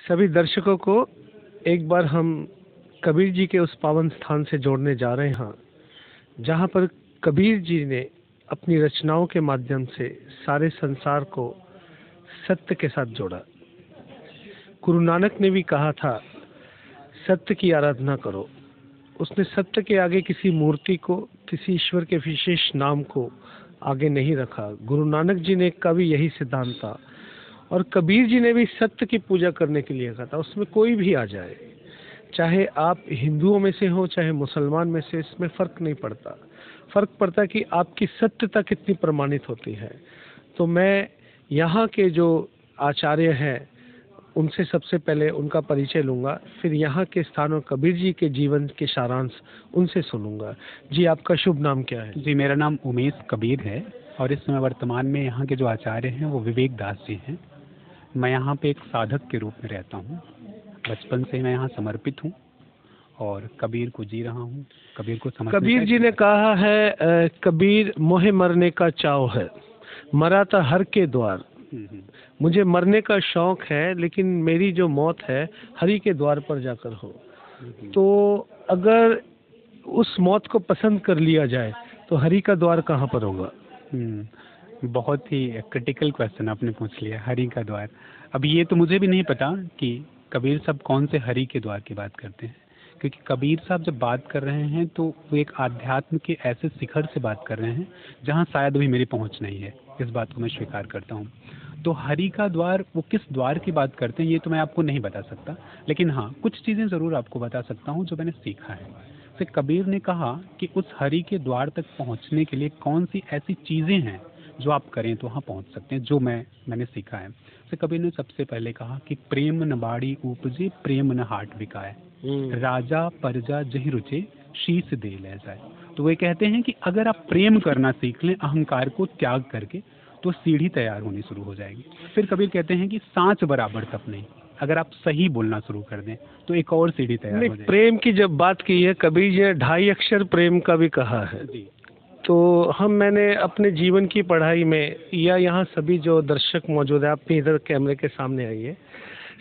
सभी दर्शकों को एक बार हम कबीर जी के उस पावन स्थान से जोड़ने जा रहे हैं जहाँ पर कबीर जी ने अपनी रचनाओं के माध्यम से सारे संसार को सत्य के साथ जोड़ा। गुरु नानक ने भी कहा था सत्य की आराधना करो। उसने सत्य के आगे किसी मूर्ति को, किसी ईश्वर के विशेष नाम को आगे नहीं रखा। गुरु नानक जी ने का भी यही सिद्धांत था और कबीर जी ने भी सत्य की पूजा करने के लिए कहा था। उसमें कोई भी आ जाए, चाहे आप हिंदुओं में से हो चाहे मुसलमान में से, इसमें फ़र्क नहीं पड़ता। फ़र्क पड़ता कि आपकी सत्यता कितनी प्रमाणित होती है। तो मैं यहाँ के जो आचार्य हैं उनसे सबसे पहले उनका परिचय लूँगा, फिर यहाँ के स्थानों कबीर जी के जीवन के सारांश उनसे सुनूंगा। जी, आपका शुभ नाम क्या है? जी, मेरा नाम उमेश कबीर है और इस समय वर्तमान में यहाँ के जो आचार्य हैं वो विवेक दास जी हैं। मैं यहाँ पे एक साधक के रूप में रहता हूँ। बचपन से मैं यहाँ समर्पित हूँ और कबीर को जी रहा हूँ, कबीर को समझ। कबीर जी ने कहा है कबीर मोहे मरने का चाव है, मरा था हर के द्वार। मुझे मरने का शौक है लेकिन मेरी जो मौत है हरि के द्वार पर जाकर हो। तो अगर उस मौत को पसंद कर लिया जाए तो हरि का द्वार कहाँ पर होगा? बहुत ही क्रिटिकल क्वेश्चन आपने पूछ लिया, हरि का द्वार। अब ये तो मुझे भी नहीं पता कि कबीर साहब कौन से हरि के द्वार की बात करते हैं, क्योंकि कबीर साहब जब बात कर रहे हैं तो वो एक आध्यात्म के ऐसे शिखर से बात कर रहे हैं जहाँ शायद अभी मेरी पहुँच नहीं है। इस बात को मैं स्वीकार करता हूँ। तो हरि का द्वार, वो किस द्वार की बात करते हैं ये तो मैं आपको नहीं बता सकता, लेकिन हाँ कुछ चीज़ें ज़रूर आपको बता सकता हूँ जो मैंने सीखा है। तो कबीर ने कहा कि उस हरि के द्वार तक पहुँचने के लिए कौन सी ऐसी चीज़ें हैं जो आप करें तो वहाँ पहुँच सकते हैं, जो मैंने सीखा है। तो कबीर ने सबसे पहले कहा कि प्रेम न बाड़ी उपजे, प्रेम न हाट बिकाए, राजा परजा जहि रुचे, शीश दे ले जाए। तो वे कहते हैं कि अगर आप प्रेम करना सीख लें अहंकार को त्याग करके, तो सीढ़ी तैयार होनी शुरू हो जाएगी। फिर कबीर कहते हैं कि सांच बराबर तप नहीं, अगर आप सही बोलना शुरू कर दें तो एक और सीढ़ी तैयार हो जाएगी। प्रेम की जब बात की है कबीर जी ने 2.5 अक्षर प्रेम का भी कहा है जी। तो मैंने अपने जीवन की पढ़ाई में, या यहाँ सभी जो दर्शक मौजूद है, आप भी इधर कैमरे के सामने आइए,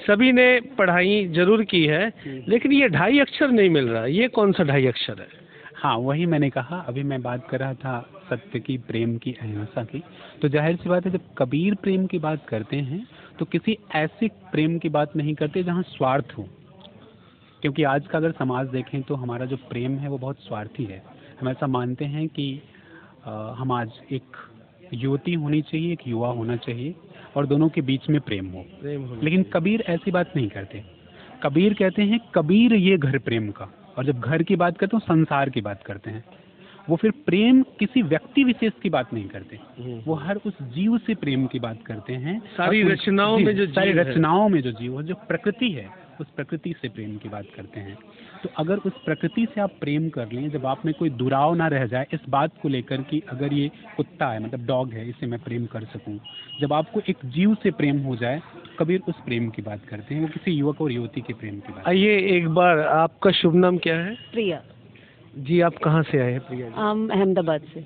सभी ने पढ़ाई जरूर की है लेकिन ये 2.5 अक्षर नहीं मिल रहा। ये कौन सा 2.5 अक्षर है? हाँ, वही मैंने कहा। अभी मैं बात कर रहा था सत्य की, प्रेम की, अहिंसा की। तो जाहिर सी बात है जब कबीर प्रेम की बात करते हैं तो किसी ऐसे प्रेम की बात नहीं करते जहाँ स्वार्थ हो, क्योंकि आज का अगर समाज देखें तो हमारा जो प्रेम है वो बहुत स्वार्थी है। हम ऐसा मानते हैं कि हम आज एक युवती होनी चाहिए, एक युवा होना चाहिए और दोनों के बीच में प्रेम हो। लेकिन कबीर ऐसी बात नहीं करते। कबीर कहते हैं कबीर ये घर प्रेम का, और जब घर की बात करते हैं संसार की बात करते हैं। वो फिर प्रेम किसी व्यक्ति विशेष की बात नहीं करते, वो हर उस जीव से प्रेम की बात करते हैं। सारी रचनाओं में जो जीव है, जो प्रकृति है, उस प्रकृति से प्रेम की बात करते हैं। तो अगर उस प्रकृति से आप प्रेम कर लें, जब आप में कोई दुराव ना रह जाए इस बात को लेकर कि अगर ये कुत्ता है, मतलब डॉग है, इसे मैं प्रेम कर सकूं, जब आपको एक जीव से प्रेम हो जाए, कबीर उस प्रेम की बात करते हैं, वो किसी युवक और युवती के प्रेम की बात। आइए एक बार, आपका शुभ नाम क्या है? प्रिया जी। आप कहाँ से आए हैं प्रिया जी? अहमदाबाद से।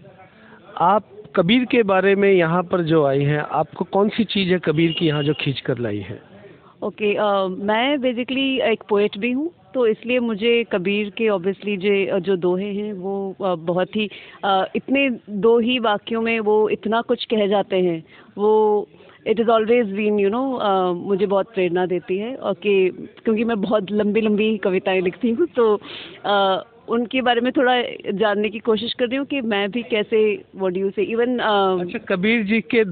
आप कबीर के बारे में यहाँ पर जो आई हैं, आपको कौन सी चीज़ है कबीर की यहाँ जो खींच कर लाई है? ओके, मैं बेसिकली एक पोएट भी हूँ, तो इसलिए मुझे कबीर के ऑब्वियसली जो दोहे हैं वो बहुत ही इतने 2 ही वाक्यों में वो इतना कुछ कह जाते हैं। वो इट इज़ ऑलवेज बीन मुझे बहुत प्रेरणा देती है। और क्योंकि मैं बहुत लंबी लंबी कविताएं लिखती हूँ, तो उनके बारे में थोड़ा जानने की कोशिश कर रही हूँ कि मैं भी कैसे, व्हाट डू यू से, इवन अच्छा, कबीर जी के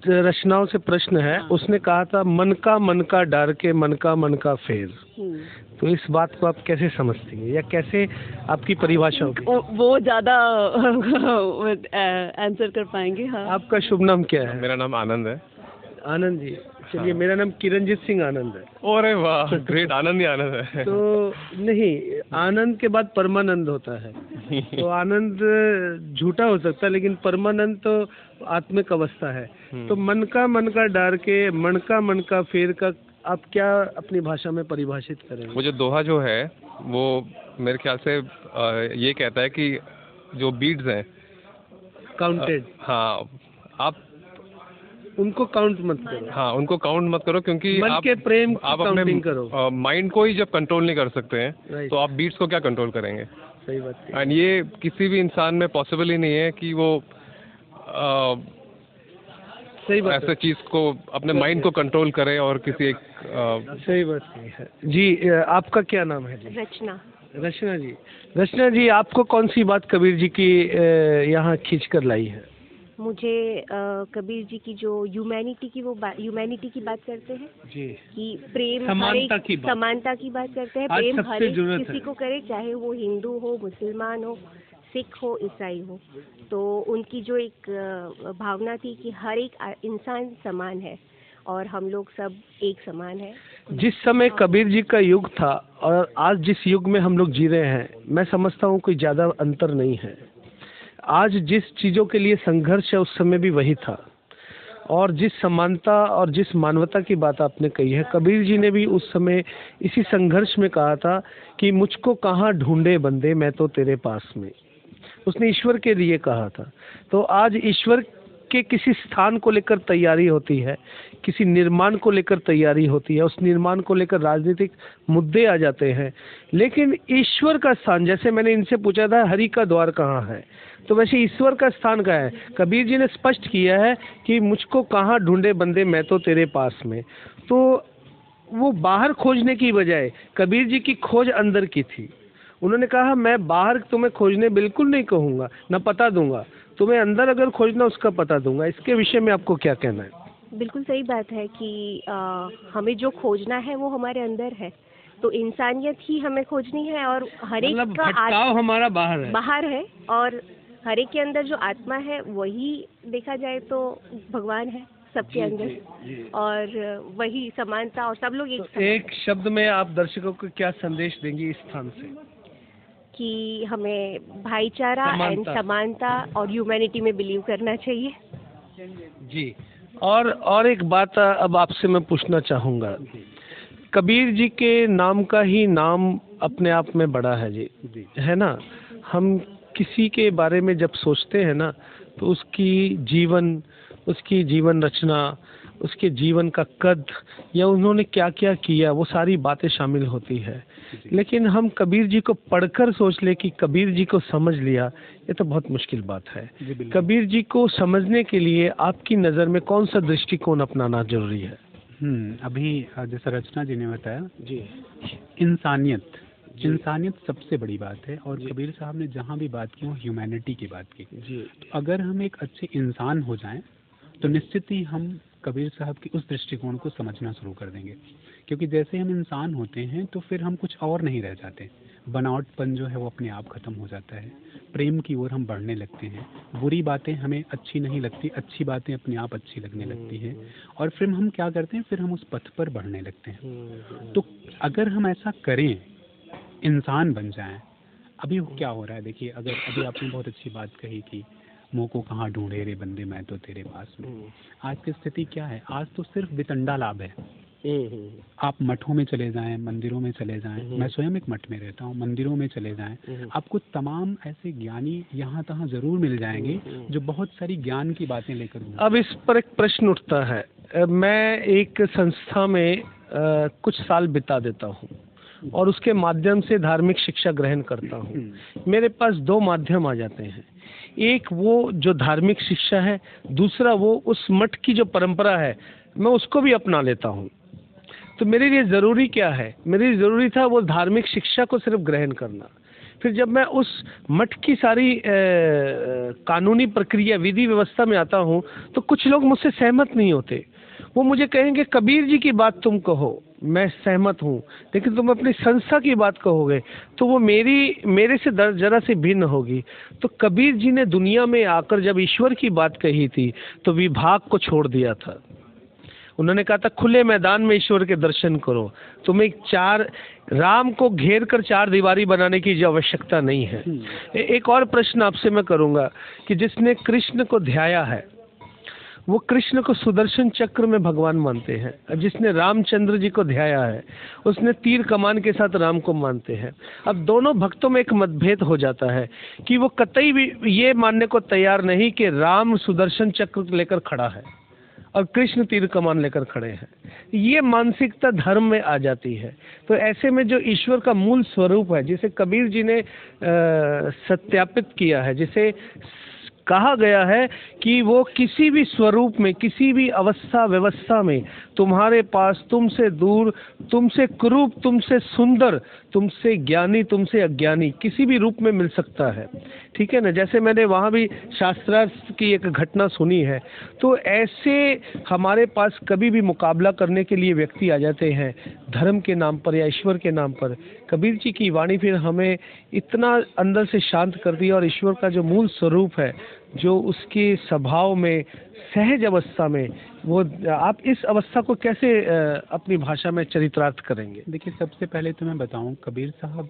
रचनाओं से प्रश्न है। उसने कहा था मन का डार के मन का फेर। तो इस बात को आप कैसे समझती हैं, या कैसे आपकी परिभाषा होगी? वो ज़्यादा आंसर कर पाएंगे। हाँ, आपका शुभ नाम क्या है? मेरा नाम आनंद है। आनंद जी, चलिए। मेरा नाम किरणजीत सिंह आनंद है। अरे वाह, ग्रेट। आनंद ही आनंद है। तो नहीं, आनंद के बाद परमानंद होता है। तो आनंद झूठा हो सकता है लेकिन परमानंद तो आत्मिक अवस्था है। तो मन का डार के मन का फेर का आप क्या अपनी भाषा में परिभाषित करेंगे? वो जो दोहा जो है वो मेरे ख्याल से ये कहता है कि जो बीड्स हैं काउंटेड। हाँ, आप उनको काउंट मत करो। हाँ, उनको काउंट मत करो, क्योंकि मन के प्रेम की आप काउंटिंग करो। अपने माइंड को ही जब कंट्रोल नहीं कर सकते हैं Right. तो आप बीट्स को क्या कंट्रोल करेंगे। सही बात है। एंड ये किसी भी इंसान में पॉसिबल ही नहीं है कि वो सही बात ऐसे चीज को अपने माइंड को कंट्रोल करे और किसी एक सही बात है जी। आपका क्या नाम है जी? रचना। रचना जी। रचना जी, आपको कौन सी बात कबीर जी की यहाँ खींच कर लाई है? मुझे कबीर जी की जो ह्यूमैनिटी की बात करते हैं जी। कि प्रेम समानता की बात। समानता की बात करते हैं। आज प्रेम सबसे हर एक जरूरत किसी है। को करे, चाहे वो हिंदू हो, मुसलमान हो, सिख हो, ईसाई हो। तो उनकी जो एक भावना थी कि हर एक इंसान समान है और हम लोग सब एक समान है। जिस समय कबीर जी का युग था और आज जिस युग में हम लोग जी रहे हैं, मैं समझता हूँ कोई ज़्यादा अंतर नहीं है। आज जिस चीज़ों के लिए संघर्ष है उस समय भी वही था, और जिस समानता और जिस मानवता की बात आपने कही है, कबीर जी ने भी उस समय इसी संघर्ष में कहा था कि मुझको कहाँ ढूंढे बंदे, मैं तो तेरे पास में। उसने ईश्वर के लिए कहा था। तो आज ईश्वर के किसी स्थान को लेकर तैयारी होती है, किसी निर्माण को लेकर तैयारी होती है, उस निर्माण को लेकर राजनीतिक मुद्दे आ जाते हैं, लेकिन ईश्वर का स्थान, जैसे मैंने इनसे पूछा था हरि का द्वार कहाँ है, तो वैसे ईश्वर का स्थान कहाँ है? कबीर जी ने स्पष्ट किया है कि मुझको कहाँ ढूंढे बंदे, मैं तो तेरे पास में। तो वो बाहर खोजने की बजाय कबीर जी की खोज अंदर की थी। उन्होंने कहा मैं बाहर तुम्हें खोजने बिल्कुल नहीं कहूँगा, ना पता दूंगा, तुम्हें अंदर अगर खोजना उसका पता दूंगा। इसके विषय में आपको क्या कहना है? बिल्कुल सही बात है कि हमें जो खोजना है वो हमारे अंदर है। तो इंसानियत ही हमें खोजनी है और हर एक मतलब का भटकाव हमारा बाहर है। और हर एक के अंदर जो आत्मा है वही देखा जाए तो भगवान है सबके अंदर। जी। और वही समानता और सब लोग एक तो एक शब्द में आप दर्शकों को क्या संदेश देंगी इस स्थान से? कि हमें भाईचारा एंड समानता। समानता और ह्यूमैनिटी में बिलीव करना चाहिए। जी। और एक बात अब आपसे मैं पूछना चाहूँगा, कबीर जी के नाम का ही नाम अपने आप में बड़ा है जी, है ना? हम किसी के बारे में जब सोचते हैं ना, तो उसकी जीवन रचना, उसके जीवन का कद या उन्होंने क्या क्या किया, वो सारी बातें शामिल होती है। लेकिन हम कबीर जी को पढ़कर सोच ले कि कबीर जी को समझ लिया, ये तो बहुत मुश्किल बात है। कबीर जी को समझने के लिए आपकी नज़र में कौन सा दृष्टिकोण अपनाना जरूरी है? अभी जैसा रचना जी ने बताया जी, इंसानियत सबसे बड़ी बात है। और कबीर साहब ने जहाँ भी बात की वो ह्यूमैनिटी की बात की। जी। तो अगर हम एक अच्छे इंसान हो जाएं तो निश्चित ही हम कबीर साहब की उस दृष्टिकोण को समझना शुरू कर देंगे। क्योंकि जैसे हम इंसान होते हैं तो फिर हम कुछ और नहीं रह जाते। बनावटपन जो है वो अपने आप खत्म हो जाता है। प्रेम की ओर हम बढ़ने लगते हैं। बुरी बातें हमें अच्छी नहीं लगती, अच्छी बातें अपने आप अच्छी लगने लगती हैं। और फिर हम क्या करते हैं, फिर हम उस पथ पर बढ़ने लगते हैं। तो अगर हम ऐसा करें, इंसान बन जाएं। अभी क्या हो रहा है देखिए, अगर अभी आपने बहुत अच्छी बात कही कि मुँह को कहाँ ढूंढे रे बंदे, मैं तो तेरे पास में। आज की स्थिति क्या है? आज तो सिर्फ वितंडा लाभ है। आप मठों में चले जाएं, मंदिरों में चले जाएं। मैं स्वयं एक मठ में रहता हूं। मंदिरों में चले जाएं, आपको तमाम ऐसे ज्ञानी यहाँ तहाँ जरूर मिल जाएंगे जो बहुत सारी ज्ञान की बातें लेकर घूमते हैं। अब इस पर एक प्रश्न उठता है। मैं एक संस्था में कुछ साल बिता देता हूँ और उसके माध्यम से धार्मिक शिक्षा ग्रहण करता हूँ। मेरे पास दो माध्यम आ जाते हैं, एक वो जो धार्मिक शिक्षा है, दूसरा वो उस मठ की जो परंपरा है, मैं उसको भी अपना लेता हूँ। तो मेरे लिए ज़रूरी क्या है? मेरे लिए ज़रूरी था वो धार्मिक शिक्षा को सिर्फ ग्रहण करना। फिर जब मैं उस मठ की सारी कानूनी प्रक्रिया, विधि व्यवस्था में आता हूँ, तो कुछ लोग मुझसे सहमत नहीं होते। वो मुझे कहेंगे कबीर जी की बात तुम कहो, मैं सहमत हूँ, लेकिन तुम अपनी संस्था की बात कहोगे तो वो मेरे से जरा से भिन्न होगी। तो कबीर जी ने दुनिया में आकर जब ईश्वर की बात कही थी तो विभाग को छोड़ दिया था। उन्होंने कहा था खुले मैदान में ईश्वर के दर्शन करो, तुम्हें राम को घेर कर चार दीवारी बनाने की आवश्यकता नहीं है। एक और प्रश्न आपसे मैं करूँगा कि जिसने कृष्ण को ध्याया है वो कृष्ण को सुदर्शन चक्र में भगवान मानते हैं। जिसने रामचंद्र जी को ध्याया है उसने तीर कमान के साथ राम को मानते हैं। अब दोनों भक्तों में एक मतभेद हो जाता है कि वो कतई भी ये मानने को तैयार नहीं कि राम सुदर्शन चक्र लेकर खड़ा है। और कृष्ण तीर कमान लेकर खड़े हैं। ये मानसिकता धर्म में आ जाती है। तो ऐसे में जो ईश्वर का मूल स्वरूप है, जिसे कबीर जी ने सत्यापित किया है, जिसे कहा गया है कि वो किसी भी स्वरूप में, किसी भी अवस्था व्यवस्था में तुम्हारे पास, तुमसे दूर, तुमसे कुरूप, तुमसे सुंदर, तुमसे ज्ञानी, तुमसे अज्ञानी, किसी भी रूप में मिल सकता है। ठीक है ना। जैसे मैंने वहाँ भी शास्त्रार्थ की एक घटना सुनी है। तो ऐसे हमारे पास कभी भी मुकाबला करने के लिए व्यक्ति आ जाते हैं धर्म के नाम पर या ईश्वर के नाम पर। कबीर जी की वाणी फिर हमें इतना अंदर से शांत करती है, और ईश्वर का जो मूल स्वरूप है, जो उसके स्वभाव में, सहज अवस्था में, वो आप इस अवस्था को कैसे अपनी भाषा में चरितार्थ करेंगे? देखिए, सबसे पहले तो मैं बताऊं, कबीर साहब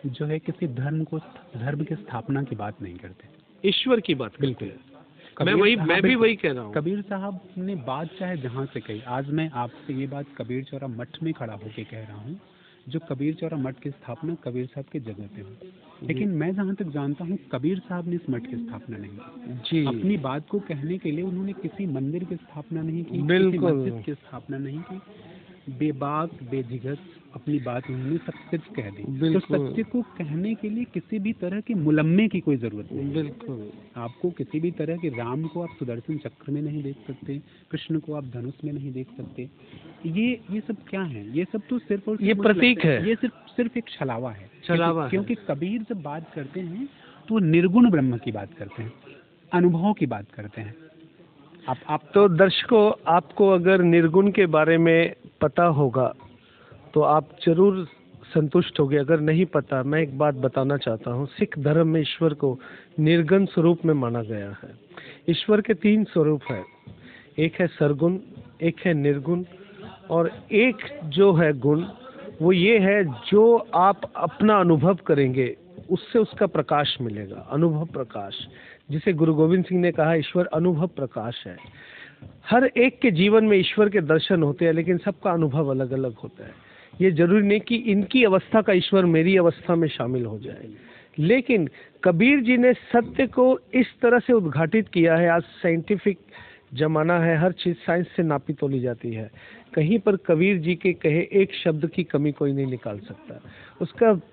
जो है किसी धर्म की स्थापना की बात नहीं करते, ईश्वर की बात करते हैं। मैं भी वही कह रहा हूँ। कबीर साहब ने बात चाहे जहाँ से कही, आज मैं आपसे ये बात कबीर चौरा मठ में खड़ा होकर कह रहा हूँ, जो कबीर चौरा मठ की स्थापना कबीर साहब के जगह पे हुई। लेकिन मैं जहाँ तक जानता हूँ, कबीर साहब ने इस मठ की स्थापना नहीं की जी। अपनी बात को कहने के लिए उन्होंने किसी मंदिर की स्थापना नहीं की, किसी बिल्कुल। मस्जिद की स्थापना नहीं की। बेबाक बेझिझक अपनी बात उन्होंने सत्य कह दी। तो बिल्कुल। सत्य को कहने के लिए किसी भी तरह के मुलम्मे की कोई जरूरत नहीं। बिल्कुल। आपको किसी भी तरह के, राम को आप सुदर्शन चक्र में नहीं देख सकते, कृष्ण को आप धनुष में नहीं देख सकते। ये सब क्या है? ये सब तो सिर्फ और ये प्रतीक है। ये सिर्फ एक छलावा है। छलावा है। क्योंकि कबीर जब बात करते हैं तो निर्गुण ब्रह्म की बात करते हैं, अनुभव की बात करते हैं। आप तो दर्शकों, आपको अगर निर्गुण के बारे में पता होगा तो आप जरूर संतुष्ट होगे। अगर नहीं पता, मैं एक बात बताना चाहता हूँ। सिख धर्म में ईश्वर को निर्गुण स्वरूप में माना गया है। ईश्वर के 3 स्वरूप हैं। एक है सरगुण, एक है निर्गुण, और एक जो है गुण, वो ये है जो आप अपना अनुभव करेंगे उससे उसका प्रकाश मिलेगा, अनुभव प्रकाश। जिसे गुरु गोविंद सिंह ने कहा, ईश्वर अनुभव प्रकाश है। हर एक के जीवन में ईश्वर के दर्शन होते हैं, लेकिन सबका अनुभव अलग अलग होता है। ये जरूरी नहीं कि इनकी अवस्था का ईश्वर मेरी अवस्था में शामिल हो जाए। लेकिन कबीर जी ने सत्य को इस तरह से उद्घाटित किया है। आज साइंटिफिक जमाना है, हर चीज़ साइंस से नापी तोली जाती है। कहीं पर कबीर जी के कहे एक शब्द की कमी कोई नहीं निकाल सकता।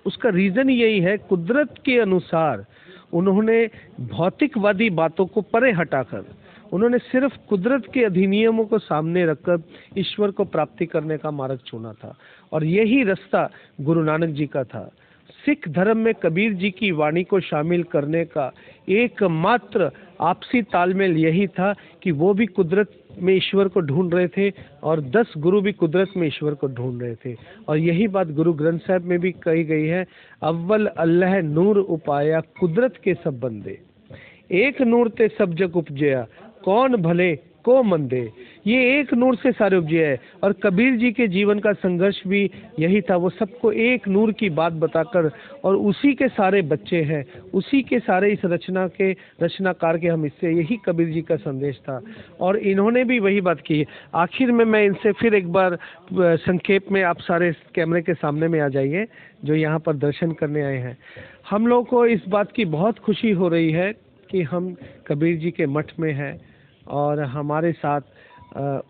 उसका रीज़न यही है, कुदरत के अनुसार उन्होंने भौतिकवादी बातों को परे हटाकर उन्होंने सिर्फ कुदरत के अधिनियमों को सामने रखकर ईश्वर को प्राप्ति करने का मार्ग चुना था, और यही रास्ता गुरु नानक जी का था। सिख धर्म में कबीर जी की वाणी को शामिल करने का एकमात्र आपसी तालमेल यही था कि वो भी कुदरत में ईश्वर को ढूंढ रहे थे, और 10 गुरु भी कुदरत में ईश्वर को ढूंढ रहे थे। और यही बात गुरु ग्रंथ साहब में भी कही गई है, अव्वल अल्लाह नूर उपाया कुदरत के सब बंदे, एक नूर ते सब जग उपजया, कौन भले को मंदे। ये एक नूर से सारे उपजे है। और कबीर जी के जीवन का संघर्ष भी यही था। वो सबको एक नूर की बात बताकर, और उसी के सारे बच्चे हैं, उसी के सारे इस रचनाकार के हम हिस्से, यही कबीर जी का संदेश था। और इन्होंने भी वही बात की। आखिर में मैं इनसे फिर एक बार संक्षेप में, आप सारे कैमरे के सामने में आ जाइए जो यहाँ पर दर्शन करने आए हैं। हम लोग को इस बात की बहुत खुशी हो रही है कि हम कबीर जी के मठ में हैं, और हमारे साथ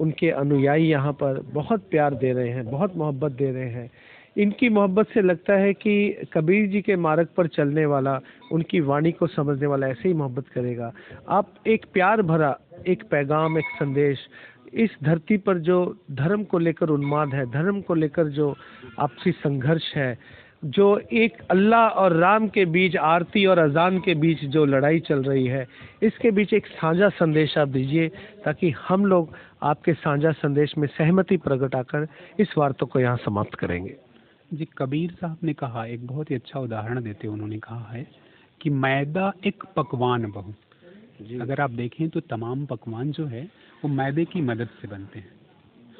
उनके अनुयायी यहाँ पर बहुत प्यार दे रहे हैं, बहुत मोहब्बत दे रहे हैं। इनकी मोहब्बत से लगता है कि कबीर जी के मार्ग पर चलने वाला, उनकी वाणी को समझने वाला ऐसे ही मोहब्बत करेगा। आप एक प्यार भरा एक पैगाम, एक संदेश इस धरती पर जो धर्म को लेकर उन्माद है, धर्म को लेकर जो आपसी संघर्ष है, जो एक अल्लाह और राम के बीच, आरती और अजान के बीच जो लड़ाई चल रही है, इसके बीच एक साझा संदेश आप दीजिए, ताकि हम लोग आपके साझा संदेश में सहमति प्रगटाकर इस वार्ता को यहाँ समाप्त करेंगे। जी, कबीर साहब ने कहा, एक बहुत ही अच्छा उदाहरण देते हुए उन्होंने कहा है कि मैदा एक पकवान बहु। अगर आप देखें तो तमाम पकवान जो है वो मैदे की मदद से बनते हैं।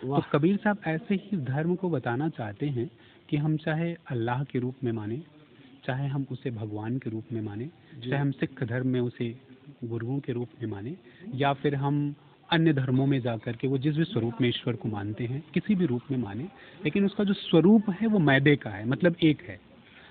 तो कबीर साहब ऐसे ही धर्म को बताना चाहते हैं कि हम चाहे अल्लाह के रूप में माने, चाहे हम उसे भगवान के रूप में माने, चाहे हम सिख धर्म में उसे गुरुओं के रूप में माने, या फिर हम अन्य धर्मों में जाकर के वो जिस भी स्वरूप में ईश्वर को मानते हैं, किसी भी रूप में माने, लेकिन उसका जो स्वरूप है वो मैदे का है, मतलब एक है।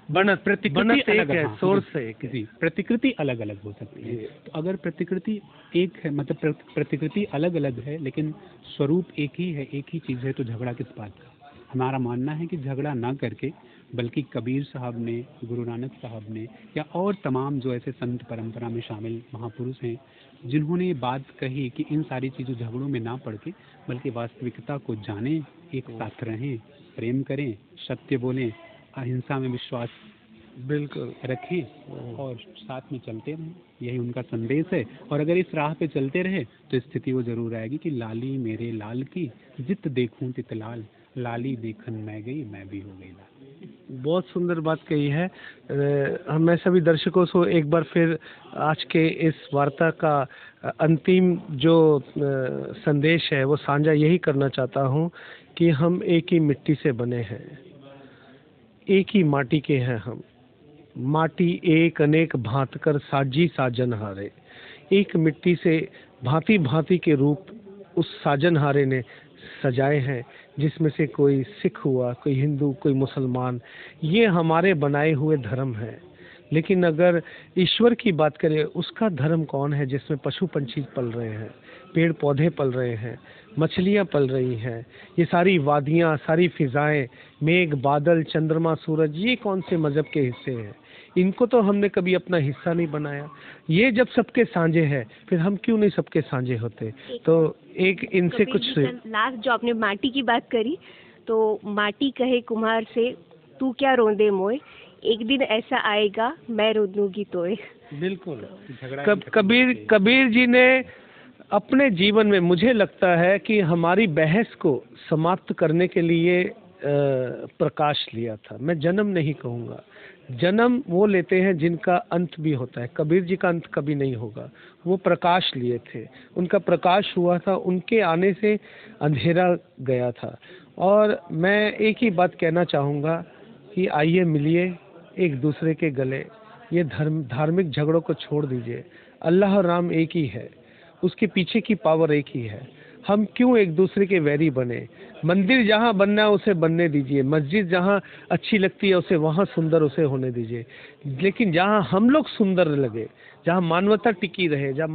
बनत प्रतिकृति एक अलग है, हाँ, सोर्स है एक है। जी, प्रतिकृति अलग अलग हो सकती है। तो अगर प्रतिकृति एक है, मतलब प्रतिकृति अलग अलग है लेकिन स्वरूप एक ही है, एक ही चीज़ है, तो झगड़ा किस बात का। हमारा मानना है कि झगड़ा ना करके, बल्कि कबीर साहब ने, गुरु नानक साहब ने, या और तमाम जो ऐसे संत परंपरा में शामिल महापुरुष हैं जिन्होंने ये बात कही कि इन सारी चीज़ों झगड़ों में ना पड़ के, बल्कि वास्तविकता को जानें, एक साथ रहें, प्रेम करें, सत्य बोलें, अहिंसा में विश्वास बिल्कुल रखें और साथ में चलते रहें। यही उनका संदेश है। और अगर इस राह पे चलते रहे तो स्थिति वो जरूर आएगी कि लाली मेरे लाल की, जित देखूं तित लाल, लाली देखन मैं गई, मैं भी हो गई लाल। बहुत सुंदर बात कही है। मैं सभी दर्शकों से एक बार फिर आज के इस वार्ता का अंतिम जो संदेश है वो साझा यही करना चाहता हूँ कि हम एक ही मिट्टी से बने हैं, एक ही माटी के हैं हम। माटी एक अनेक भांत कर साजी साजनहारे। एक मिट्टी से भांति भांति के रूप उस साजनहारे ने सजाए हैं, जिसमें से कोई सिख हुआ, कोई हिंदू, कोई मुसलमान। ये हमारे बनाए हुए धर्म हैं। लेकिन अगर ईश्वर की बात करें, उसका धर्म कौन है जिसमें पशु पंछी पल रहे हैं, पेड़ पौधे पल रहे हैं, मछलियाँ पल रही हैं, ये सारी वादियाँ, सारी फिजाएं, मेघ, बादल, चंद्रमा, सूरज, ये कौन से मज़हब के हिस्से हैं? इनको तो हमने कभी अपना हिस्सा नहीं बनाया। ये जब सबके साझे हैं, फिर हम क्यों नहीं सबके साझे होते? तो एक इनसे कुछ लास्ट जो आपने माटी की बात करी, तो माटी कहे कुम्हार से, तू क्या रोंदे मोए, एक दिन ऐसा आएगा मैं रो दूंगी तोए। बिल्कुल। कबीर जी ने अपने जीवन में, मुझे लगता है कि हमारी बहस को समाप्त करने के लिए प्रकाश लिया था। मैं जन्म नहीं कहूँगा, जन्म वो लेते हैं जिनका अंत भी होता है। कबीर जी का अंत कभी नहीं होगा। वो प्रकाश लिए थे, उनका प्रकाश हुआ था, उनके आने से अंधेरा गया था। और मैं एक ही बात कहना चाहूँगा कि आइए मिलिए एक दूसरे के गले। ये धार्मिक झगड़ों को छोड़ दीजिए। अल्लाह और राम एक ही है, उसके पीछे की पावर एक ही है। हम क्यों एक दूसरे के वैरी बने? मंदिर जहाँ बनना है उसे बनने दीजिए, मस्जिद जहाँ अच्छी लगती है उसे वहाँ सुंदर उसे होने दीजिए। लेकिन जहाँ हम लोग सुंदर लगे, जहाँ मानवता टिकी रहे, जहाँ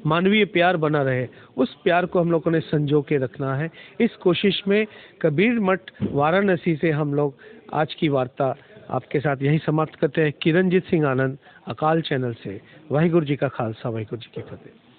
मानवीय प्यार बना रहे, उस प्यार को हम लोगों ने संजो के रखना है। इस कोशिश में कबीर मठ वाराणसी से हम लोग आज की वार्ता आपके साथ यही समाप्त करते हैं। किरणजीत सिंह आनंद, अकाल चैनल से। वाहिगुरु जी का खालसा, वाहिगुरु जी की फतेह।